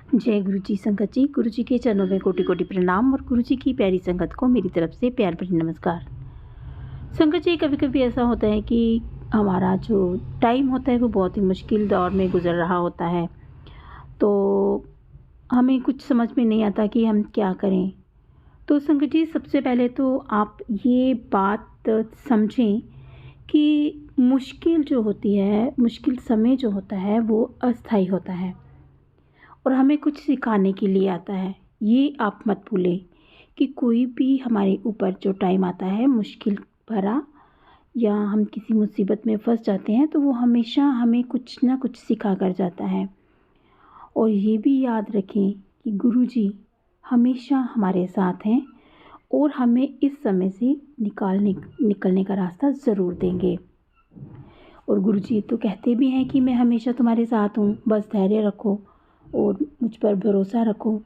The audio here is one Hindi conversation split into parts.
जय गुरु जी संगत जी। गुरु जी के चरणों में कोटि कोटि प्रणाम और गुरु जी की प्यारी संगत को मेरी तरफ से प्यार भरी नमस्कार। संगत जी, कभी कभी ऐसा होता है कि हमारा जो टाइम होता है वो बहुत ही मुश्किल दौर में गुजर रहा होता है, तो हमें कुछ समझ में नहीं आता कि हम क्या करें। तो संगत जी, सबसे पहले तो आप ये बात समझें कि मुश्किल जो होती है, मुश्किल समय जो होता है वो अस्थाई होता है और हमें कुछ सिखाने के लिए आता है। ये आप मत भूलें कि कोई भी हमारे ऊपर जो टाइम आता है मुश्किल भरा, या हम किसी मुसीबत में फंस जाते हैं, तो वो हमेशा हमें कुछ ना कुछ सिखा कर जाता है। और ये भी याद रखें कि गुरुजी हमेशा हमारे साथ हैं और हमें इस समय से निकलने का रास्ता ज़रूर देंगे। और गुरुजी तो कहते भी हैं कि मैं हमेशा तुम्हारे साथ हूँ, बस धैर्य रखो और मुझ पर भरोसा रखो।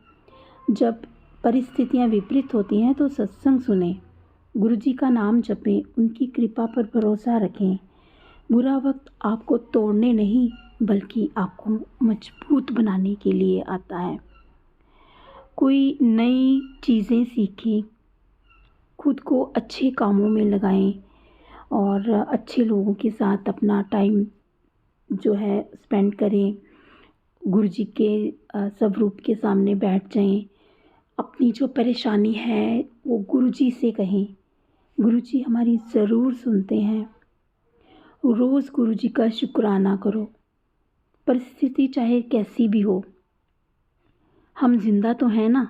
जब परिस्थितियाँ विपरीत होती हैं तो सत्संग सुने, गुरुजी का नाम जपें, उनकी कृपा पर भरोसा रखें। बुरा वक्त आपको तोड़ने नहीं बल्कि आपको मजबूत बनाने के लिए आता है। कोई नई चीज़ें सीखें, खुद को अच्छे कामों में लगाएं और अच्छे लोगों के साथ अपना टाइम जो है स्पेंड करें। गुरुजी के स्वरूप के सामने बैठ जाएं। अपनी जो परेशानी है वो गुरुजी से कहें। गुरुजी हमारी ज़रूर सुनते हैं। रोज़ गुरुजी का शुक्राना करो। परिस्थिति चाहे कैसी भी हो, हम जिंदा तो हैं ना।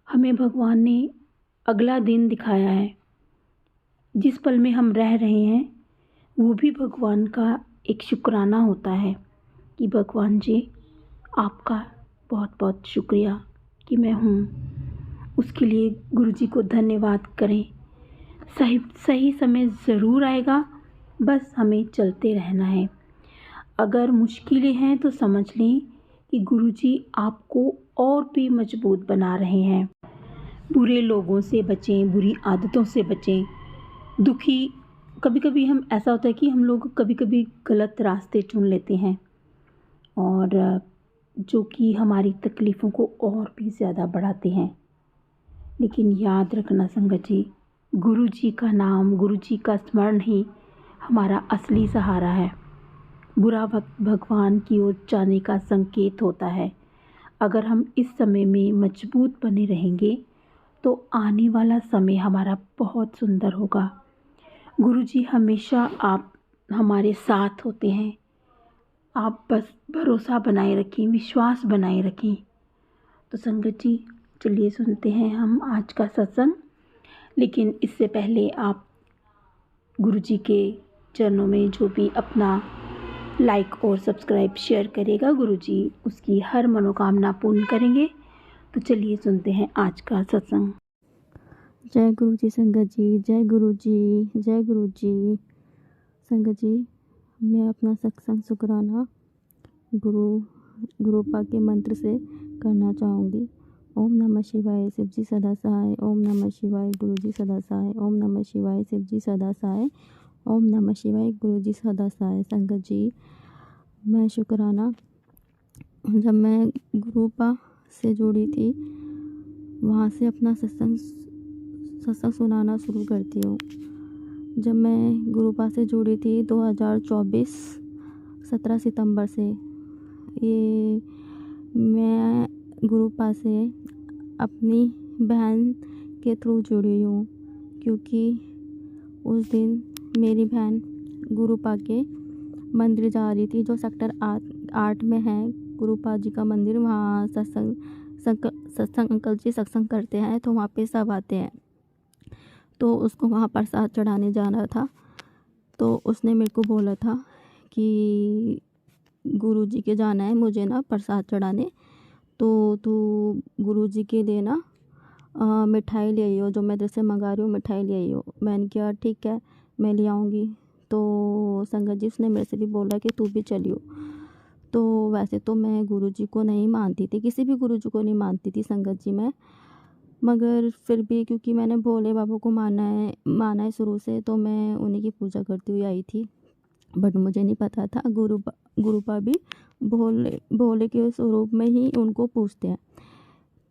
हमें भगवान ने अगला दिन दिखाया है। जिस पल में हम रह रहे हैं वो भी भगवान का एक शुक्राना होता है कि भगवान जी, आपका बहुत बहुत शुक्रिया कि मैं हूँ। उसके लिए गुरुजी को धन्यवाद करें। सही सही समय ज़रूर आएगा, बस हमें चलते रहना है। अगर मुश्किलें हैं तो समझ लें कि गुरुजी आपको और भी मजबूत बना रहे हैं। बुरे लोगों से बचें, बुरी आदतों से बचें। दुखी कभी कभी हम ऐसा होता है कि हम लोग कभी कभी गलत रास्ते चुन लेते हैं और जो कि हमारी तकलीफ़ों को और भी ज़्यादा बढ़ाते हैं। लेकिन याद रखना संगत जी, गुरु जी का नाम, गुरु जी का स्मरण ही हमारा असली सहारा है। बुरा वक्त भगवान की ओर जाने का संकेत होता है। अगर हम इस समय में मजबूत बने रहेंगे तो आने वाला समय हमारा बहुत सुंदर होगा। गुरु जी हमेशा आप हमारे साथ होते हैं। आप बस भरोसा बनाए रखें, विश्वास बनाए रखें। तो संगत जी, चलिए सुनते हैं हम आज का सत्संग। लेकिन इससे पहले आप गुरु जी के चरणों में जो भी अपना लाइक और सब्सक्राइब शेयर करेगा, गुरु जी उसकी हर मनोकामना पूर्ण करेंगे। तो चलिए सुनते हैं आज का सत्संग। जय गुरु जी संगत जी, जय गुरु जी, जय गुरु जी। संगत जी, मैं अपना सत्संग शुक्राना गुरुपा के मंत्र से करना चाहूँगी। ओम नमः शिवाय, शिव जी सदा सहाय। ओम नमः शिवाय, गुरु जी सदा सहाय। ओम नमः शिवाय, शिव जी सदा सहाय। ओम नमः शिवाय, गुरु जी सदा सहाय। संगत जी, मैं शुक्राना, जब मैं गुरुपा से जुड़ी थी वहाँ से अपना सत्संग सुनाना शुरू करती हूँ। जब मैं गुरुपा से जुड़ी थी 2024 17 सितंबर से, ये मैं गुरुपा से अपनी बहन के थ्रू जुड़ी हूँ, क्योंकि उस दिन मेरी बहन गुरुपा के मंदिर जा रही थी जो सेक्टर 8 में है गुरुपा जी का मंदिर। वहाँ सत्संग अंकल जी सत्संग करते हैं, तो वहाँ पे सब आते हैं। तो उसको वहाँ प्रसाद चढ़ाने जाना था। तो उसने मेरे को बोला था कि गुरु जी के जाना है मुझे ना प्रसाद चढ़ाने, तो तू गुरु जी के लिए ना मिठाई ले आइयो, जो मैं तेरे से मंगा रही हूँ मिठाई ले आइयो। मैंने कहा ठीक है, मैं ले आऊँगी। तो संगत जी, उसने मेरे से भी बोला कि तू भी चलियो। तो वैसे तो मैं गुरु जी को नहीं मानती थी, किसी भी गुरु जी को नहीं मानती थी संगत जी मैं, मगर फिर भी क्योंकि मैंने भोले बाबा को माना है शुरू से, तो मैं उन्हीं की पूजा करती हुई आई थी। बट मुझे नहीं पता था गुरुपा भी भोले भोले के स्वरूप में ही उनको पूजते हैं।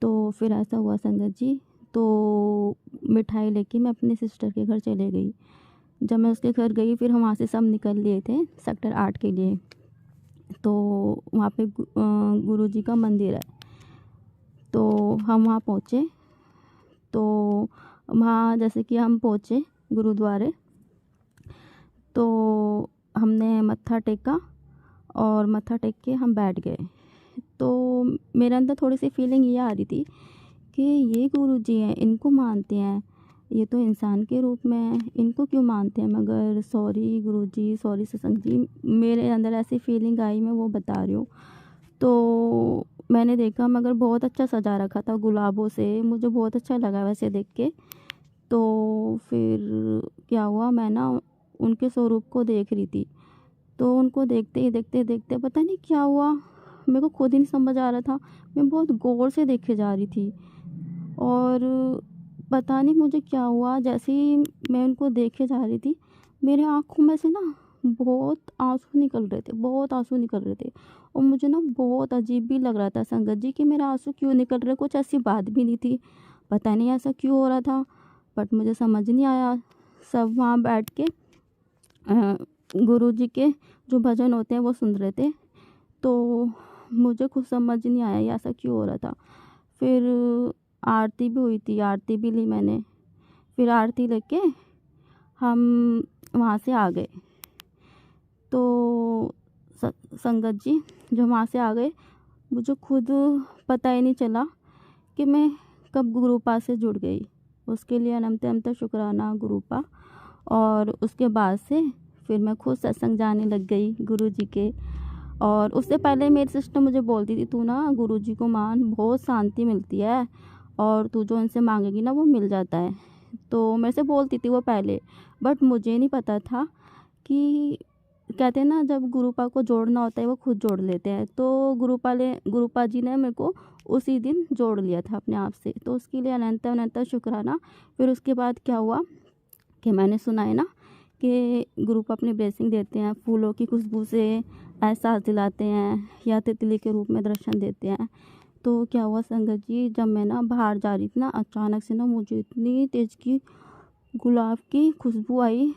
तो फिर ऐसा हुआ संगत जी, तो मिठाई लेके मैं अपने सिस्टर के घर चले गई। जब मैं उसके घर गई फिर हम वहाँ से सब निकल लिए थे सेक्टर 8 के लिए। तो वहाँ पे गुरुजी का मंदिर है, तो हम वहाँ पहुँचे। तो वहाँ जैसे कि हम पहुँचे गुरुद्वारे, तो हमने मत्था टेका और मत्था टेक के हम बैठ गए। तो मेरे अंदर थोड़ी सी फीलिंग ये आ रही थी कि ये गुरुजी हैं, इनको मानते हैं, ये तो इंसान के रूप में है, इनको क्यों मानते हैं। मगर सॉरी गुरुजी, सॉरी सत्संग जी, मेरे अंदर ऐसी फीलिंग आई, मैं वो बता रही हूँ। तो मैंने देखा, मगर बहुत अच्छा सजा रखा था गुलाबों से, मुझे बहुत अच्छा लगा वैसे देख के। तो फिर क्या हुआ, मैं ना उनके स्वरूप को देख रही थी। तो उनको देखते ही देखते देखते पता नहीं क्या हुआ, मेरे को खुद ही नहीं समझ आ रहा था। मैं बहुत गौर से देखे जा रही थी और पता नहीं मुझे क्या हुआ, जैसे ही मैं उनको देखे जा रही थी मेरे आँखों में से ना बहुत आंसू निकल रहे थे, बहुत आंसू निकल रहे थे। और मुझे ना बहुत अजीब भी लग रहा था संगत जी कि मेरे आंसू क्यों निकल रहे, कुछ ऐसी बात भी नहीं थी, पता नहीं ऐसा क्यों हो रहा था, बट मुझे समझ नहीं आया। सब वहाँ बैठ के गुरुजी के जो भजन होते हैं वो सुन रहे थे, तो मुझे कुछ समझ नहीं आया ये ऐसा क्यों हो रहा था। फिर आरती भी हुई थी, आरती भी ली मैंने। फिर आरती लेके हम वहाँ से आ गए। तो संगत जी जो वहाँ से आ गए, मुझे खुद पता ही नहीं चला कि मैं कब गुरुपा से जुड़ गई। उसके लिए अनंत अनंत शुक्राना गुरुपा। और उसके बाद से फिर मैं खुद सत्संग जाने लग गई गुरुजी के। और उससे पहले मेरी सिस्टर मुझे बोलती थी, तू ना गुरुजी को मान, बहुत शांति मिलती है और तू जो उनसे मांगेगी ना वो मिल जाता है। तो मेरे से बोलती थी वो पहले, बट मुझे नहीं पता था कि कहते हैं ना जब गुरुपा को जोड़ना होता है वो खुद जोड़ लेते हैं। तो गुरुपा जी ने मेरे को उसी दिन जोड़ लिया था अपने आप से, तो उसके लिए अनंत अनंत शुक्राना। फिर उसके बाद क्या हुआ कि मैंने सुना है ना कि गुरुपा अपनी ब्लेसिंग देते हैं, फूलों की खुशबू से एहसास दिलाते हैं या तितली के रूप में दर्शन देते हैं। तो क्या हुआ संगत जी, जब मैं ना बाहर जा रही थी ना, अचानक से ना मुझे इतनी तेज़ की गुलाब की खुशबू आई।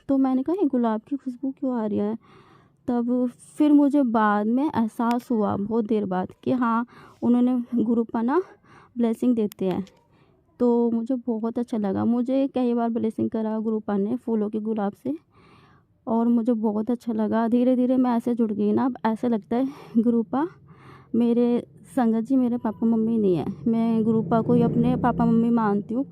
तो मैंने कहा ये गुलाब की खुशबू क्यों आ रही है। तब फिर मुझे बाद में एहसास हुआ बहुत देर बाद कि हाँ, उन्होंने गुरुपा ना ब्लेसिंग देते हैं। तो मुझे बहुत अच्छा लगा, मुझे कई बार ब्लेसिंग करा गुरुपा ने फूलों के गुलाब से, और मुझे बहुत अच्छा लगा। धीरे धीरे मैं ऐसे जुड़ गई ना, अब ऐसे लगता है गुरुपा मेरे संगत जी मेरे पापा मम्मी नहीं है, मैं गुरुपा को ही अपने पापा मम्मी मानती हूँ।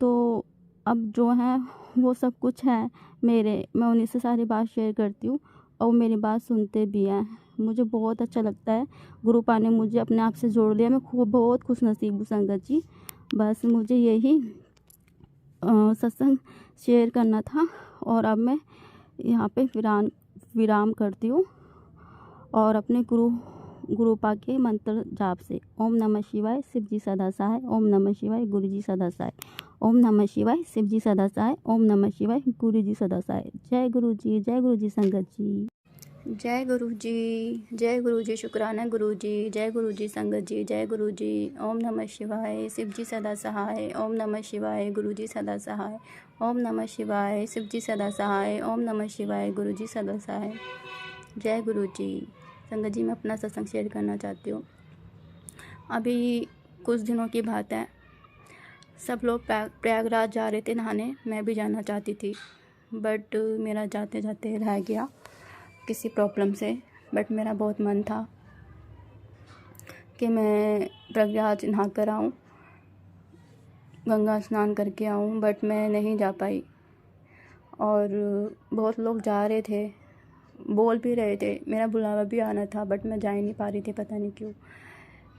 तो अब जो है वो सब कुछ है मेरे, मैं उन्हीं से सारी बात शेयर करती हूँ और वो मेरी बात सुनते भी हैं। मुझे बहुत अच्छा लगता है, गुरुपा ने मुझे अपने आप से जोड़ लिया, मैं खूब बहुत खुश नसीब हूँ संगत जी। बस मुझे यही सत्संग शेयर करना था और अब मैं यहाँ पे विराम करती हूँ और अपने गुरुपा के मंत्र जाप से ओम नमः शिवाय शिव जी सदा सहाय, ओम नमः शिवाय गुरु जी सदा सहाय, ओम नमः शिवाय शिव जी सदा सहाय, ओम नमः शिवाय गुरु जी सदा सहाय। जय गुरु जी, जय गुरु जी संगत जी। जय गुरु जी, जय गुरु जी, शुक्राना गुरु जी, जय गुरु जी संगत जी, जय गुरु जी। ओम नमः शिवाय शिव जी सदा सहाय, ओम नमः शिवाय गुरु जी सदा सहाय, ओम नमः शिवाय शिव जी सदा सहाय, ओम नमः शिवाय गुरु जी सदा सहाय। जय गुरु जी। संगत जी मैं अपना सत्संग शेयर करना चाहती हूँ। अभी कुछ दिनों की बात है, सब लोग प्रयागराज जा रहे थे नहाने, मैं भी जाना चाहती थी, बट मेरा जाते जाते रह गया किसी प्रॉब्लम से। बट मेरा बहुत मन था कि मैं प्रयागराज नहा कर आऊँ, गंगा स्नान करके आऊँ, बट मैं नहीं जा पाई। और बहुत लोग जा रहे थे, बोल भी रहे थे, मेरा बुलावा भी आना था, बट मैं जा ही नहीं पा रही थी, पता नहीं क्यों।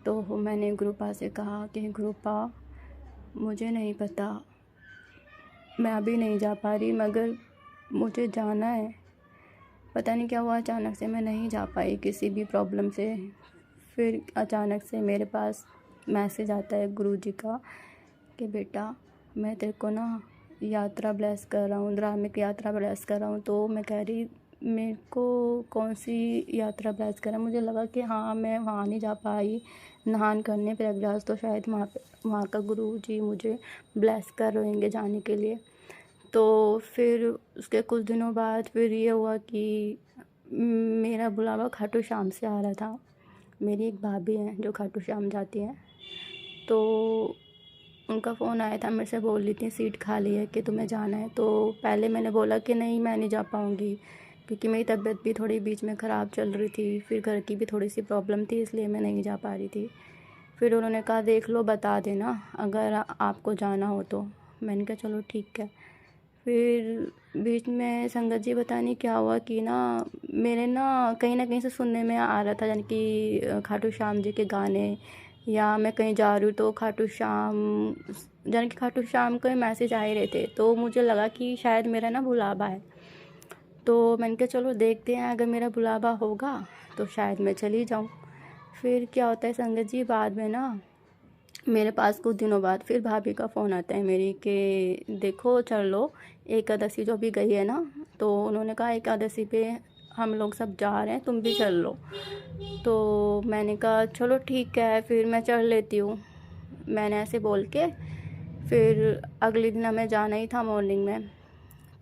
तो मैंने गुरुपा से कहा कि गुरुपा मुझे नहीं पता, मैं अभी नहीं जा पा रही, मगर मुझे जाना है। पता नहीं क्या हुआ, अचानक से मैं नहीं जा पाई किसी भी प्रॉब्लम से। फिर अचानक से मेरे पास मैसेज आता है गुरुजी का कि बेटा मैं तेरे को ना यात्रा ब्लेस कर रहा हूँ, धार्मिक यात्रा ब्लेस कर रहा हूँ। तो मैं कह रही मेरे को कौन सी यात्रा ब्लेस करा, मुझे लगा कि हाँ मैं वहाँ नहीं जा पाई नहान करने प्रयागराज, तो शायद वहाँ का गुरु जी मुझे ब्लेस कर रहेंगे जाने के लिए। तो फिर उसके कुछ दिनों बाद फिर ये हुआ कि मेरा बुलावा खाटू श्याम से आ रहा था। मेरी एक भाभी है जो खाटू श्याम जाती है, तो उनका फ़ोन आया था, मेरे से बोल रही थी सीट खाली है कि तुम्हें जाना है। तो पहले मैंने बोला कि नहीं मैं नहीं जा पाऊँगी, क्योंकि मेरी तबीयत भी थोड़ी बीच में ख़राब चल रही थी, फिर घर की भी थोड़ी सी प्रॉब्लम थी, इसलिए मैं नहीं जा पा रही थी। फिर उन्होंने कहा देख लो बता देना अगर आपको जाना हो तो। मैंने कहा चलो ठीक है। फिर बीच में संगत जी पता नहीं क्या हुआ कि मेरे ना कहीं से सुनने में आ रहा था, यानी कि खाटू श्याम जी के गाने, या मैं कहीं जा रही हूँ तो खाटू श्याम, यानी कि खाटू श्याम के मैसेज आ ही रहे थे। तो मुझे लगा कि शायद मेरा ना बुलावा है, तो मैंने कहा चलो देखते हैं, अगर मेरा बुलावा होगा तो शायद मैं चली जाऊँ। फिर क्या होता है संगत जी, बाद में मेरे पास कुछ दिनों बाद फिर भाभी का फ़ोन आता है मेरी कि देखो चल लो, एकादशी जो भी गई है ना, तो उन्होंने कहा एकादशी पे हम लोग सब जा रहे हैं, तुम भी चल लो। तो मैंने कहा चलो ठीक है फिर मैं चल लेती हूँ, मैंने ऐसे बोल के। फिर अगले दिन हमें जाना ही था मॉर्निंग में,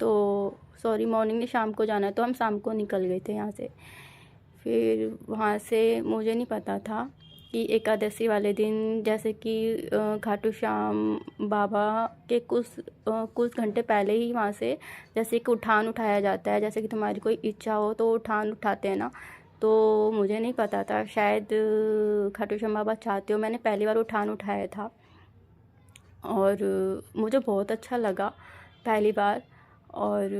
तो सॉरी मॉर्निंग में शाम को जाना है, तो हम शाम को निकल गए थे यहाँ से। फिर वहाँ से मुझे नहीं पता था कि एकादशी वाले दिन, जैसे कि खाटू श्याम बाबा के कुछ घंटे पहले ही वहाँ से जैसे कि उठान उठाया जाता है, जैसे कि तुम्हारी कोई इच्छा हो तो उठान उठाते हैं ना। तो मुझे नहीं पता था, शायद खाटू श्याम बाबा चाहते हो। मैंने पहली बार उठान उठाया था और मुझे बहुत अच्छा लगा पहली बार। और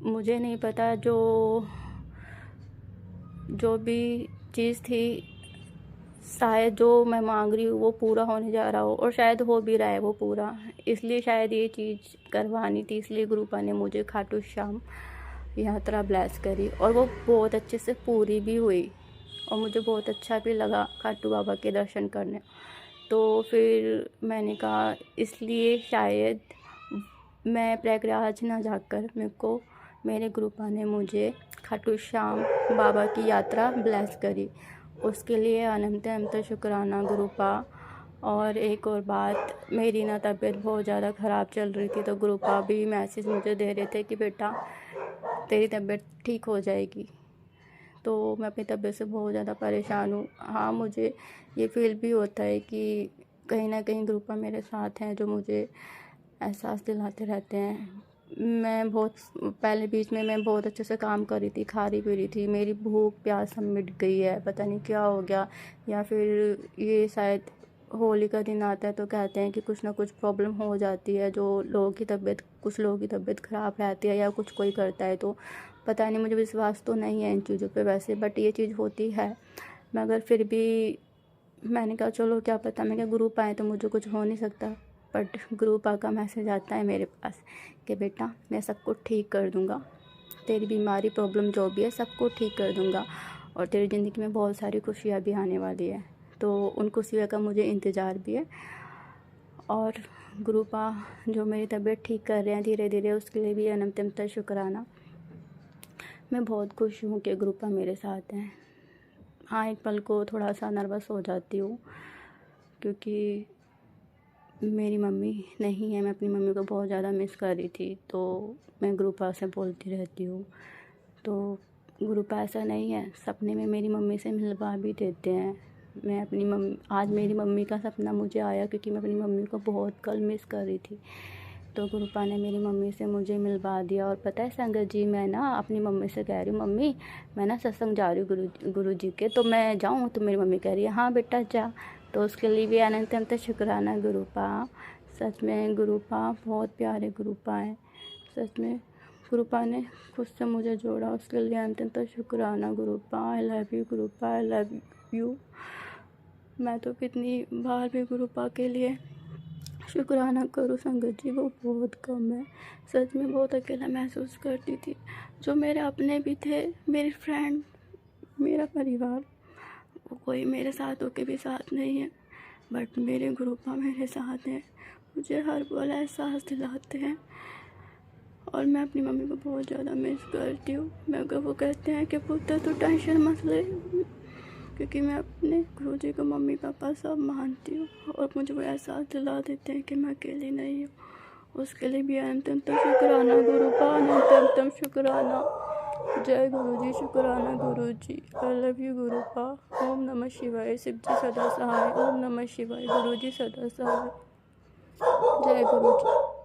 मुझे नहीं पता जो भी चीज़ थी, शायद जो मैं मांग रही हूँ वो पूरा होने जा रहा हो, और शायद हो भी रहा है वो पूरा। इसलिए शायद ये चीज़ करवानी थी, इसलिए गुरुपा ने मुझे खाटू श्याम यात्रा ब्लेस करी, और वो बहुत अच्छे से पूरी भी हुई, और मुझे बहुत अच्छा भी लगा खाटू बाबा के दर्शन करने। तो फिर मैंने कहा इसलिए शायद मैं प्रयागराज ना जाकर मेरे गुरुपा ने मुझे खाटू श्याम बाबा की यात्रा ब्लेस करी, उसके लिए अनंत अनंत शुक्राना गुरुपा। और एक और बात, मेरी तबीयत बहुत ज़्यादा ख़राब चल रही थी, तो गुरुपा भी मैसेज मुझे दे रहे थे कि बेटा तेरी तबीयत ठीक हो जाएगी। तो मैं अपनी तबीयत से बहुत ज़्यादा परेशान हूँ। हाँ, मुझे ये फील भी होता है कि कहीं ना कहीं गुरुपा मेरे साथ हैं, जो मुझे एहसास दिलाते रहते हैं। मैं बहुत पहले बीच में मैं बहुत अच्छे से काम कर रही थी, खा रही पी रही थी, मेरी भूख प्यास सब मिट गई है, पता नहीं क्या हो गया। या फिर ये शायद होली का दिन आता है तो कहते हैं कि कुछ ना कुछ प्रॉब्लम हो जाती है, कुछ लोगों की तबीयत ख़राब रहती है या कुछ कोई करता है, तो पता नहीं, मुझे विश्वास तो नहीं है इन चीज़ों पे वैसे, बट ये चीज़ होती है। मगर फिर भी मैंने कहा चलो क्या पता, मैं क्या ग्रुप आए तो मुझे कुछ हो नहीं सकता। बट ग्रुप का मैसेज आता है मेरे पास कि बेटा मैं सबको ठीक कर दूँगा, तेरी बीमारी प्रॉब्लम जो भी है सबको ठीक कर दूँगा, और तेरी ज़िंदगी में बहुत सारी खुशियाँ भी आने वाली है। तो उन खुशियों का मुझे इंतज़ार भी है। और गुरुपा जो मेरी तबीयत ठीक कर रहे हैं धीरे धीरे, उसके लिए भी अनंत अनंत शुक्राना। मैं बहुत खुश हूँ कि गुरुपा मेरे साथ हैं। हाँ, एक पल को थोड़ा सा नर्वस हो जाती हूँ, क्योंकि मेरी मम्मी नहीं है, मैं अपनी मम्मी को बहुत ज़्यादा मिस कर रही थी, तो मैं गुरुपा से बोलती रहती हूँ। तो गुरुपा ऐसा नहीं है, सपने में मेरी मम्मी से मिलवा भी देते हैं। आज मेरी मम्मी का सपना मुझे आया, क्योंकि मैं अपनी मम्मी को बहुत कल मिस कर रही थी, तो गुरुपा ने मेरी मम्मी से मुझे मिलवा दिया। और पता है संगत जी, मैं अपनी मम्मी से कह रही हूँ मम्मी मैं सत्संग जा रही हूँ गुरु जी के, तो मैं जाऊँ? तो मेरी मम्मी कह रही है हाँ बेटा जा। तो उसके लिए भी अनंत अनंत शुक्राना गुरुपा। सच में गुरुपा बहुत प्यारे गुरुपा हैं, सच में गुरुपा ने खुद से मुझे जोड़ा, उसके लिए अनंत अनंत शुक्राना गुरुपा। आई लव यू गुरुपा, आई लव यू। मैं तो कितनी बार भी गुरुपा के लिए शुक्राना करूँ संगत जी, वो बहुत कम है। सच में बहुत अकेला महसूस करती थी। जो मेरे अपने भी थे, मेरे फ्रेंड, मेरा परिवार, वो कोई मेरे साथ होके भी साथ नहीं है, बट मेरे गुरुपा मेरे साथ हैं, मुझे हर पल एहसास दिलाते हैं। और मैं अपनी मम्मी को बहुत ज़्यादा मिस करती हूँ। मैं अगर वो कहते हैं कि पुत्र तो टेंशन मत ले, क्योंकि मैं अपने गुरुजी को मम्मी पापा सब मानती हूँ और मुझे वो एहसास दिला देते हैं कि मैं अकेली नहीं हूँ। उसके लिए भी अनंत शुक्राना गुरुपा, अनंत शुक्राना। जय गुरुजी, शुक्राना गुरुजी। आई लव यू गुरुपा। ओम नमः शिवाय, शिव जी सदा सहाय। ओम नमः शिवाय, गुरुजी सदा सहाय। जय गुरुजी।